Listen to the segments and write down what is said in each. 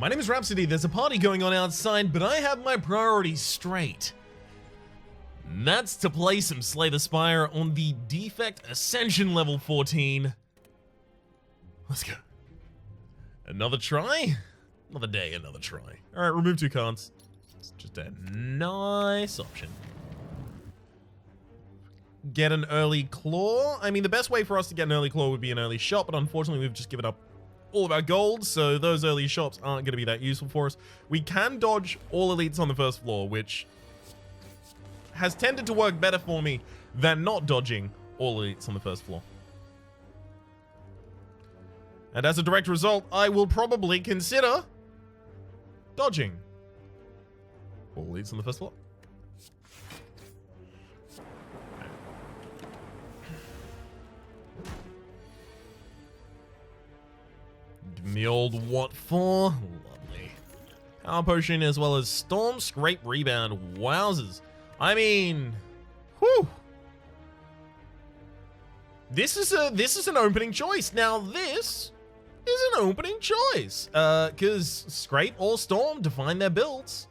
My name is Rhapsody. There's a party going on outside, but I have my priorities straight. And that's to play some Slay the Spire on the Defect Ascension level 14. Let's go. Another try? Another day, another try. Alright, remove 2 cards. It's just a nice option. Get an early claw. I mean, the best way for us to get an early claw would be an early shot, but unfortunately we've just given up all of our gold, so those early shots aren't going to be that useful for us. We can dodge all elites on the first floor, which has tended to work better for me than not dodging all elites on the first floor. And as a direct result, I will probably consider dodging all elites on the first floor. Give me the old what for? Lovely. Power potion as well as storm, scrape, rebound. Wowzers. I mean, whew. This is an opening choice. Now this is an opening choice. Cause scrape or storm define their builds.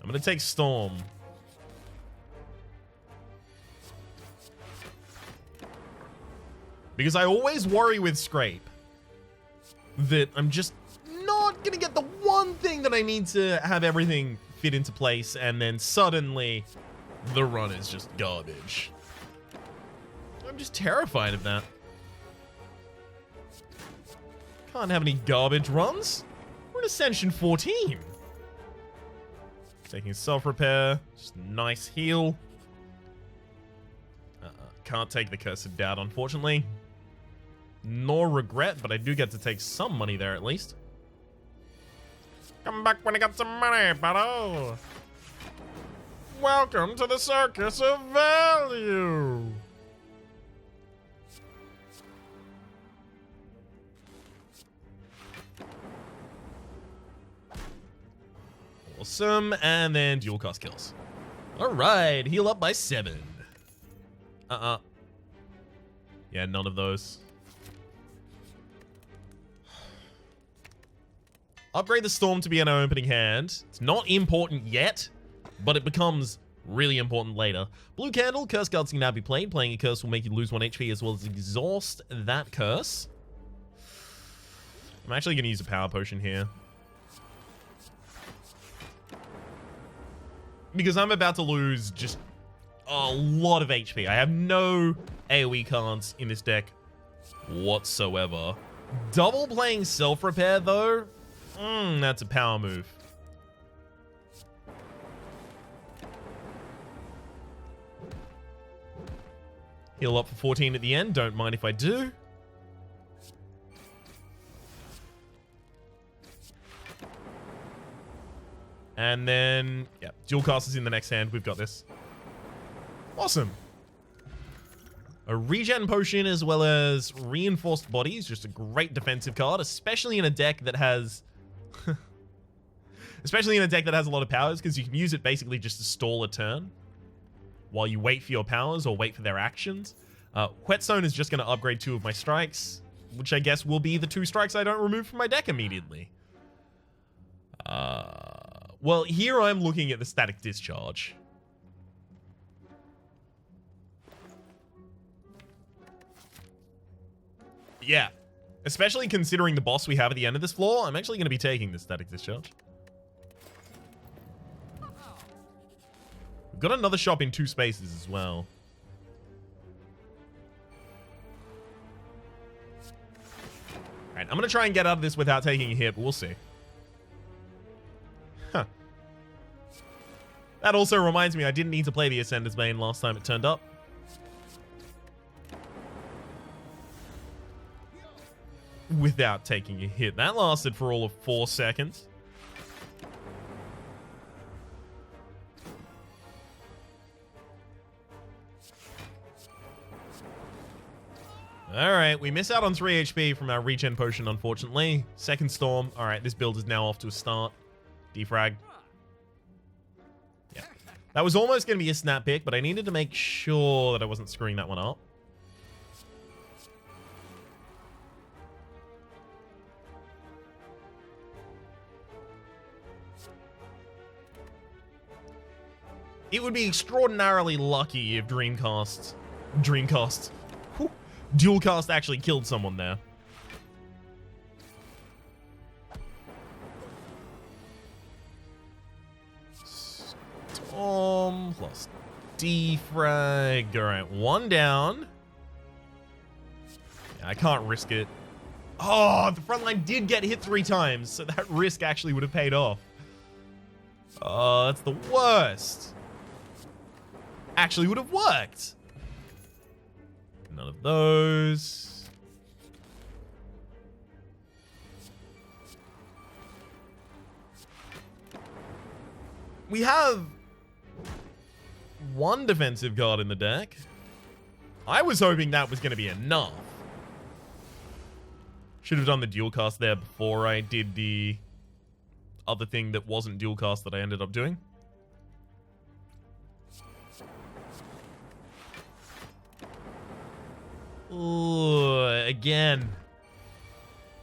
I'm gonna take storm. Because I always worry with scrape that I'm just not gonna get the one thing that I need to have everything fit into place, and then suddenly the run is just garbage. I'm just terrified of that. Can't have any garbage runs. We're in Ascension 14. Taking self-repair, just nice heal. Can't take the Cursed Doubt, unfortunately. Nor regret, but I do get to take some money there at least. Come back when I got some money, buddy. Welcome to the circus of value. Awesome, and then dual cost kills. All right, heal up by 7. Yeah, none of those. Upgrade the storm to be in our opening hand. It's not important yet, but it becomes really important later. Blue candle, curse cards can now be played. Playing a curse will make you lose 1 HP as well as exhaust that curse. I'm actually going to use a power potion here, because I'm about to lose just a lot of HP. I have no AoE cards in this deck whatsoever. Double playing self-repair though, that's a power move. Heal up for 14 at the end, don't mind if I do. And then, yeah, dual cast is in the next hand. We've got this. Awesome. A regen potion as well as reinforced bodies. Just a great defensive card, especially in a deck that has... especially in a deck that has a lot of powers, because you can use it basically just to stall a turn while you wait for your powers or wait for their actions. Whetstone is just going to upgrade 2 of my strikes, which I guess will be the 2 strikes I don't remove from my deck immediately. Well, here I'm looking at the static discharge. Yeah, especially considering the boss we have at the end of this floor, I'm actually going to be taking the static discharge. We've got another shop in 2 spaces as well. Alright, I'm going to try and get out of this without taking a hit, but we'll see. Huh. That also reminds me, I didn't need to play the Ascender's Bane last time it turned up. Without taking a hit. That lasted for all of 4 seconds. Alright, we miss out on 3 HP from our regen potion, unfortunately. Second storm. Alright, this build is now off to a start. Defrag. Yeah. That was almost going to be a snap pick, but I needed to make sure that I wasn't screwing that one up. It would be extraordinarily lucky if whew, Dualcast actually killed someone there. Storm plus defrag. Alright, one down. Yeah, I can't risk it. Oh, the front line did get hit 3 times, so that risk actually would have paid off. Oh, that's the worst. Actually would have worked. None of those. We have one defensive guard in the deck. I was hoping that was going to be enough. Should have done the dual cast there before I did the other thing that wasn't dual cast that I ended up doing. Ooh, again.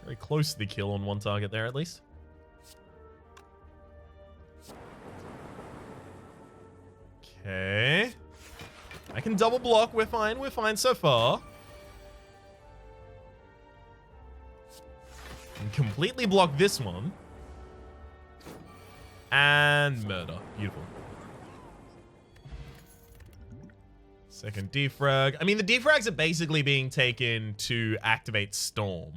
Very close to the kill on one target there, at least. Okay. I can double block. We're fine. We're fine so far. And completely block this one. And murder. Beautiful. Second defrag. I mean, the defrags are basically being taken to activate Storm.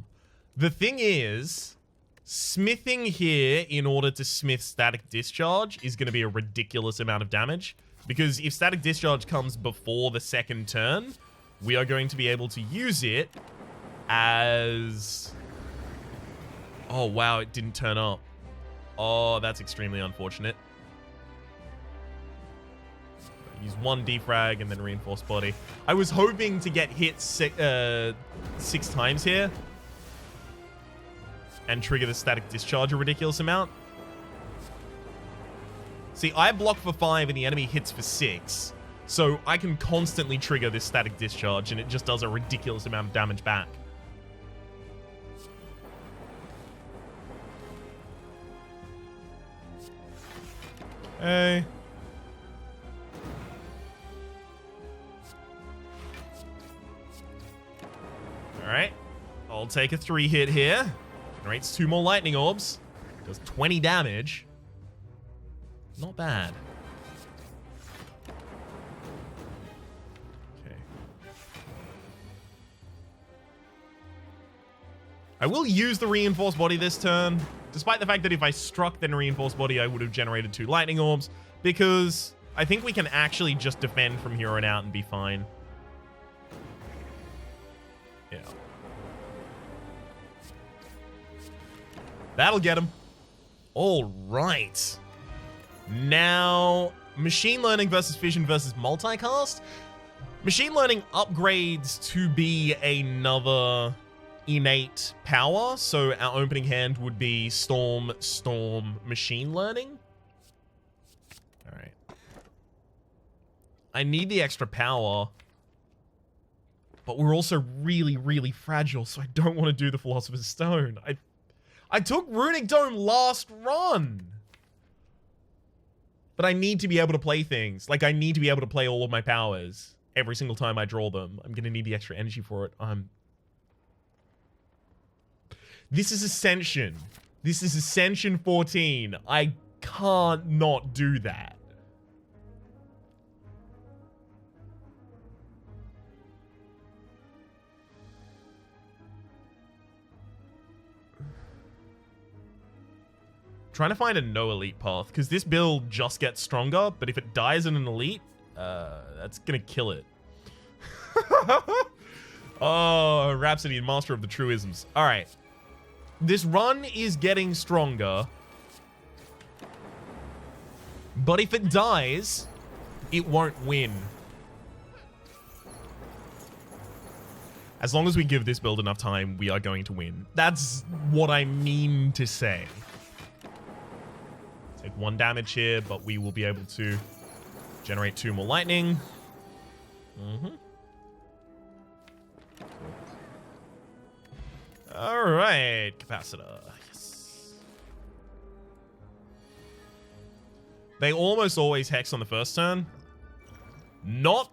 The thing is, smithing here in order to smith Static Discharge is going to be a ridiculous amount of damage. Because if Static Discharge comes before the second turn, we are going to be able to use it as... Oh, wow, it didn't turn up. Oh, that's extremely unfortunate. Use one defrag and then reinforced body. I was hoping to get hit 6 times here and trigger the Static Discharge a ridiculous amount. See, I block for 5 and the enemy hits for 6. So I can constantly trigger this Static Discharge and it just does a ridiculous amount of damage back. Okay. Alright. I'll take a 3 hit here. Generates 2 more lightning orbs. Does 20 damage. Not bad. Okay. I will use the reinforced body this turn, despite the fact that if I struck then reinforced body, I would have generated 2 lightning orbs, because I think we can actually just defend from here on out and be fine. Yeah. That'll get him. All right. Now, machine learning versus fission versus multicast. Machine learning upgrades to be another innate power. So our opening hand would be Storm, Storm, Machine Learning. All right. I need the extra power. But we're also really, really fragile, so I don't want to do the Philosopher's Stone. I took Runic Dome last run. But I need to be able to play things. Like, I need to be able to play all of my powers every single time I draw them. I'm going to need the extra energy for it. This is Ascension. This is Ascension 14. I can't not do that. Trying to find a no elite path, because this build just gets stronger, but if it dies in an elite, that's gonna kill it. Oh, Rhapsody and Master of the Truisms. All right. This run is getting stronger, but if it dies, it won't win. As long as we give this build enough time, we are going to win. That's what I mean to say. Take 1 damage here, but we will be able to generate 2 more lightning. All right, capacitor. Yes. They almost always hex on the first turn. Not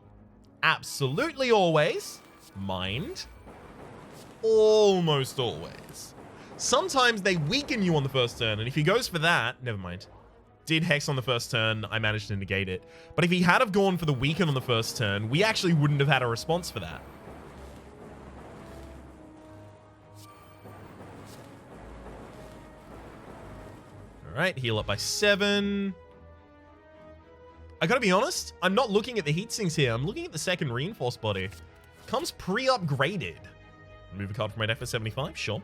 absolutely always, mind. Almost always. Sometimes they weaken you on the first turn, and if he goes for that, never mind. Did hex on the first turn, I managed to negate it. But if he had have gone for the weaken on the first turn, we actually wouldn't have had a response for that. Alright, heal up by 7. I gotta be honest, I'm not looking at the heat sinks here. I'm looking at the second reinforced body. Comes pre-upgraded. Remove a card from my deck for 75, sure.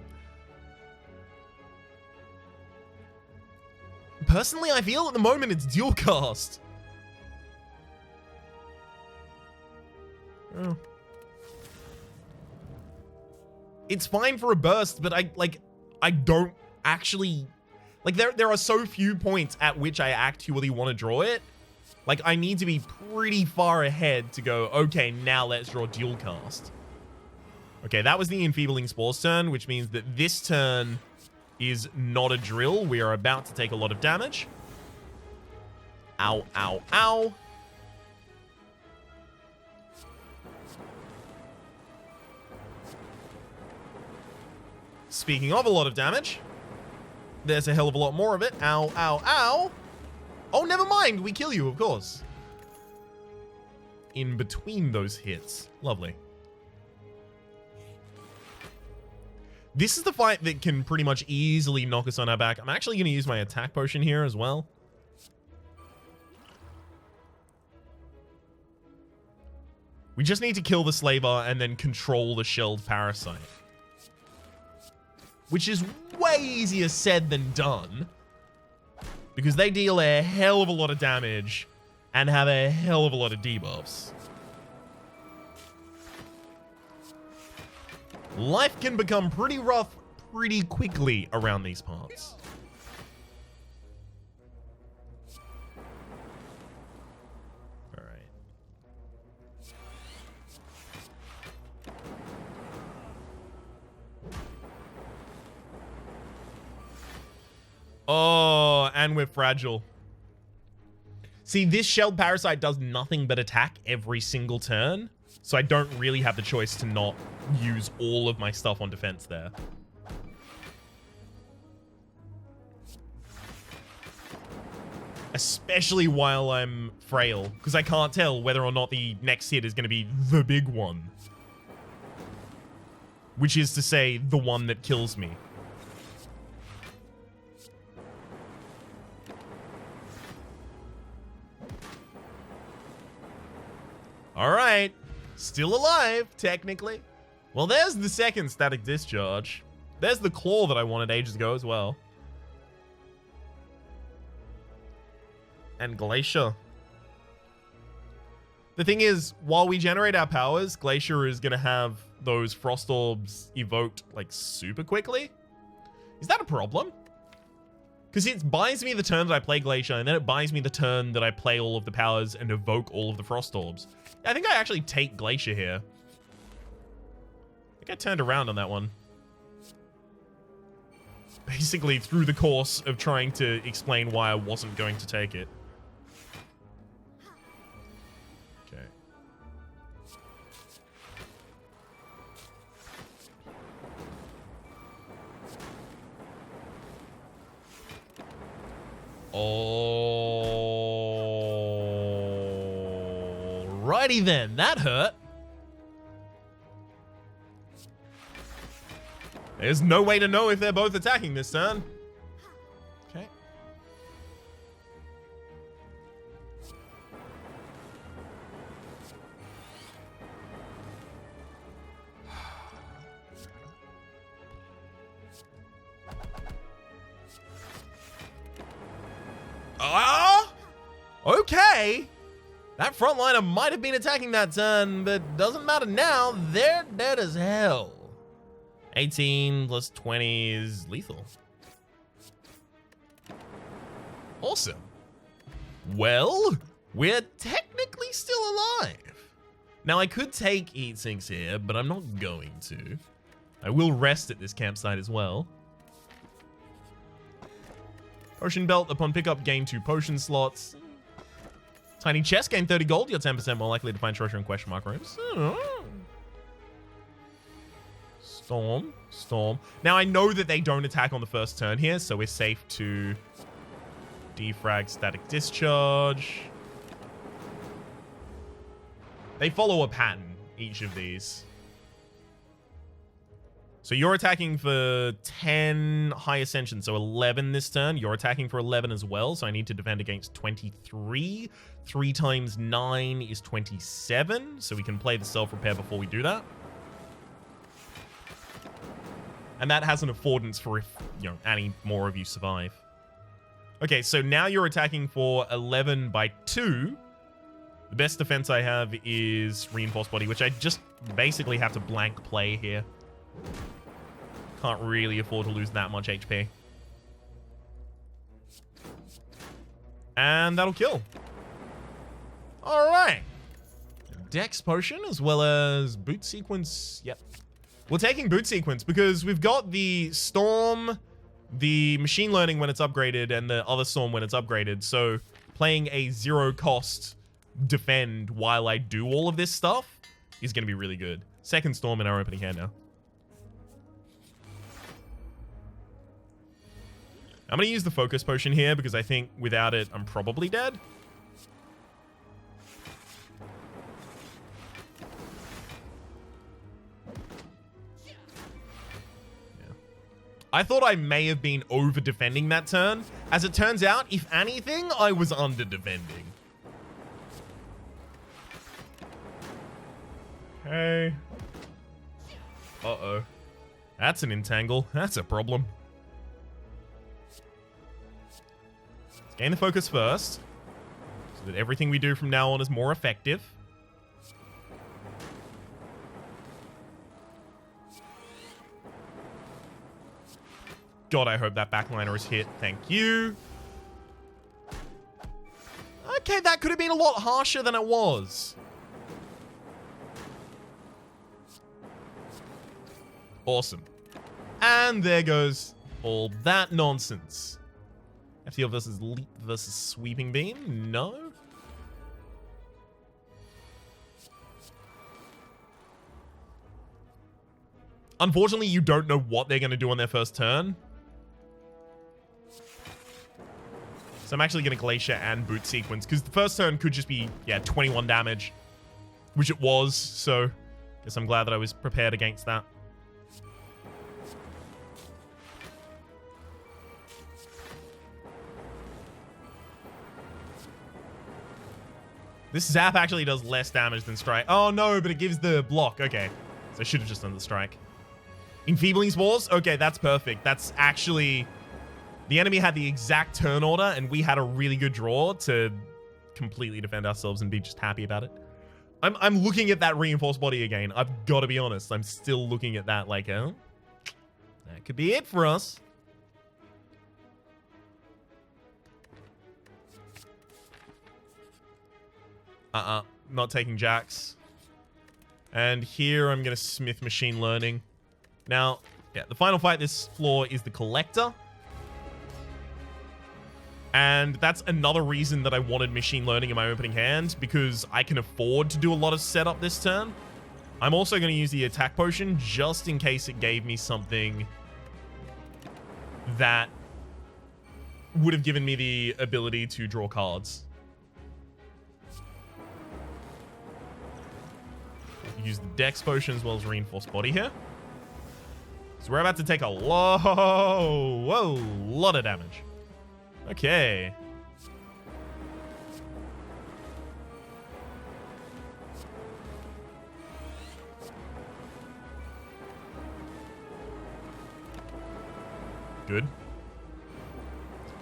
Personally, I feel at the moment it's dual cast. Oh. It's fine for a burst, but I don't actually... Like, there are so few points at which I actually want to draw it. Like, I need to be pretty far ahead to go, okay, now let's draw dual cast. Okay, that was the Enfeebling Spores turn, which means that this turn is not a drill. We are about to take a lot of damage. Ow, ow, ow. Speaking of a lot of damage, there's a hell of a lot more of it. Ow, ow, ow. Oh, never mind. We kill you, of course. In between those hits. Lovely. This is the fight that can pretty much easily knock us on our back. I'm actually going to use my attack potion here as well. We just need to kill the Slaver and then control the Shelled Parasite. Which is way easier said than done. Because they deal a hell of a lot of damage and have a hell of a lot of debuffs. Life can become pretty rough pretty quickly around these parts. Alright. Oh, and we're fragile. See, this Shelled Parasite does nothing but attack every single turn. So I don't really have the choice to not use all of my stuff on defense there. Especially while I'm frail, because I can't tell whether or not the next hit is going to be the big one. Which is to say, the one that kills me. Alright. Still alive, technically. Well, there's the second Static Discharge. There's the Claw that I wanted ages ago as well. And Glacier. The thing is, while we generate our powers, Glacier is going to have those Frost Orbs evoked, like, super quickly. Is that a problem? Because it buys me the turn that I play Glacier, and then it buys me the turn that I play all of the powers and evoke all of the Frost Orbs. I think I actually take Glacier here. I think I turned around on that one. Basically, through the course of trying to explain why I wasn't going to take it. Okay. Alrighty then, that hurt. There's no way to know if they're both attacking this turn. Okay. Ah! Okay. That frontliner might have been attacking that turn, but doesn't matter now. They're dead as hell. 18 plus 20 is lethal. Awesome. Well, we're technically still alive. Now, I could take Heat Sinks here, but I'm not going to. I will rest at this campsite as well. Potion belt. Upon pickup, gain 2 potion slots. Tiny chest, gain 30 gold. You're 10% more likely to find treasure in question mark rooms. Storm. Storm. Now, I know that they don't attack on the first turn here, so we're safe to defrag static discharge. They follow a pattern, each of these. So you're attacking for 10 high ascension, so 11 this turn. You're attacking for 11 as well, so I need to defend against 23. 3 times 9 is 27, so we can play the self-repair before we do that. And that has an affordance for if, any more of you survive. Okay, so now you're attacking for 11 by 2. The best defense I have is Reinforced Body, which I just basically have to blank play here. Can't really afford to lose that much HP. And that'll kill. Alright. Dex Potion as well as Boot Sequence. Yep. We're taking Boot Sequence because we've got the Storm, the Machine Learning when it's upgraded, and the other Storm when it's upgraded. So playing a 0 cost defend while I do all of this stuff is going to be really good. Second Storm in our opening hand now. I'm going to use the Focus Potion here because I think without it, I'm probably dead. I thought I may have been over-defending that turn. As it turns out, if anything, I was under-defending. Okay. Uh-oh. That's an entangle. That's a problem. Let's gain the focus first, so that everything we do from now on is more effective. God, I hope that backliner is hit. Thank you. Okay, that could have been a lot harsher than it was. Awesome. And there goes all that nonsense. FTL versus Leap versus Sweeping Beam? No? Unfortunately, you don't know what they're going to do on their first turn. So I'm actually going to Glacier and Boot Sequence, because the first turn could just be, 21 damage, which it was, so guess I'm glad that I was prepared against that. This Zap actually does less damage than Strike. Oh no, but it gives the block. Okay, so I should have just done the Strike. Enfeebling Spores? Okay, that's perfect. That's actually... The enemy had the exact turn order, and we had a really good draw to completely defend ourselves and be just happy about it. I'm looking at that Reinforced Body again. I've got to be honest. I'm still looking at that like, that could be it for us. Not taking Jax. And here I'm going to Smith Machine Learning. Now, the final fight this floor is the Collector. And that's another reason that I wanted Machine Learning in my opening hand, because I can afford to do a lot of setup this turn. I'm also going to use the Attack Potion just in case it gave me something that would have given me the ability to draw cards. Use the Dex Potion as well as Reinforced Body here. So we're about to take a lot of damage. Okay. Good.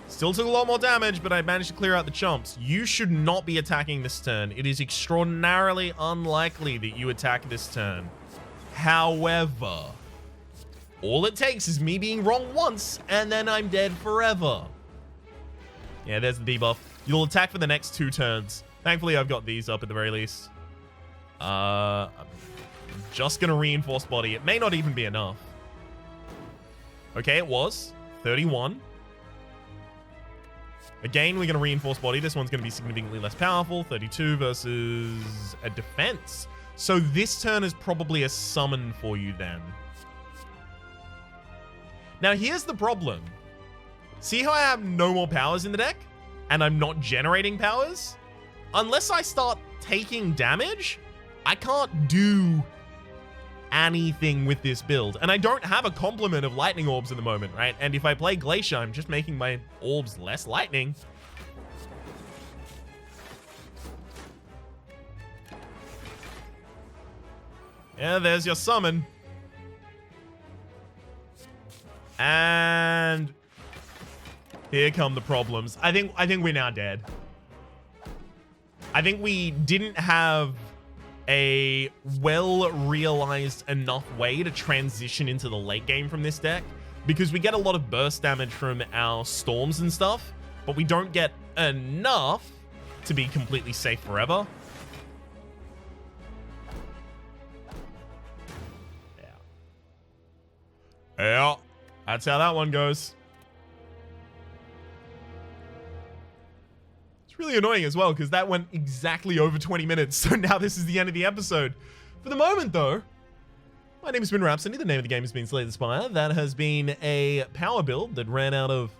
Still took a lot more damage, but I managed to clear out the chumps. You should not be attacking this turn. It is extraordinarily unlikely that you attack this turn. However, all it takes is me being wrong once, and then I'm dead forever. Yeah, there's the debuff. You'll attack for the next 2 turns. Thankfully, I've got these up at the very least. I'm just going to Reinforce Body. It may not even be enough. Okay, it was. 31. Again, we're going to reinforce body. This one's going to be significantly less powerful. 32 versus a defense. So this turn is probably a summon for you then. Now, here's the problem. See how I have no more powers in the deck? And I'm not generating powers? Unless I start taking damage, I can't do anything with this build. And I don't have a complement of lightning orbs at the moment, right? And if I play Glacier, I'm just making my orbs less lightning. Yeah, there's your summon. And here come the problems. I think we're now dead. I think we didn't have a well-realized enough way to transition into the late game from this deck, because we get a lot of burst damage from our storms and stuff, but we don't get enough to be completely safe forever. Yeah, that's how that one goes. Really annoying as well, because that went exactly over 20 minutes, so now this is the end of the episode. For the moment, though, my name has been Rhapsody, the name of the game has been Slay the Spire. That has been a power build that ran out of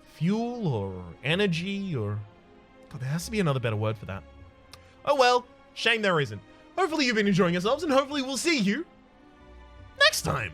fuel or energy or... God, there has to be another better word for that. Oh well, shame there isn't. Hopefully you've been enjoying yourselves, and hopefully we'll see you next time.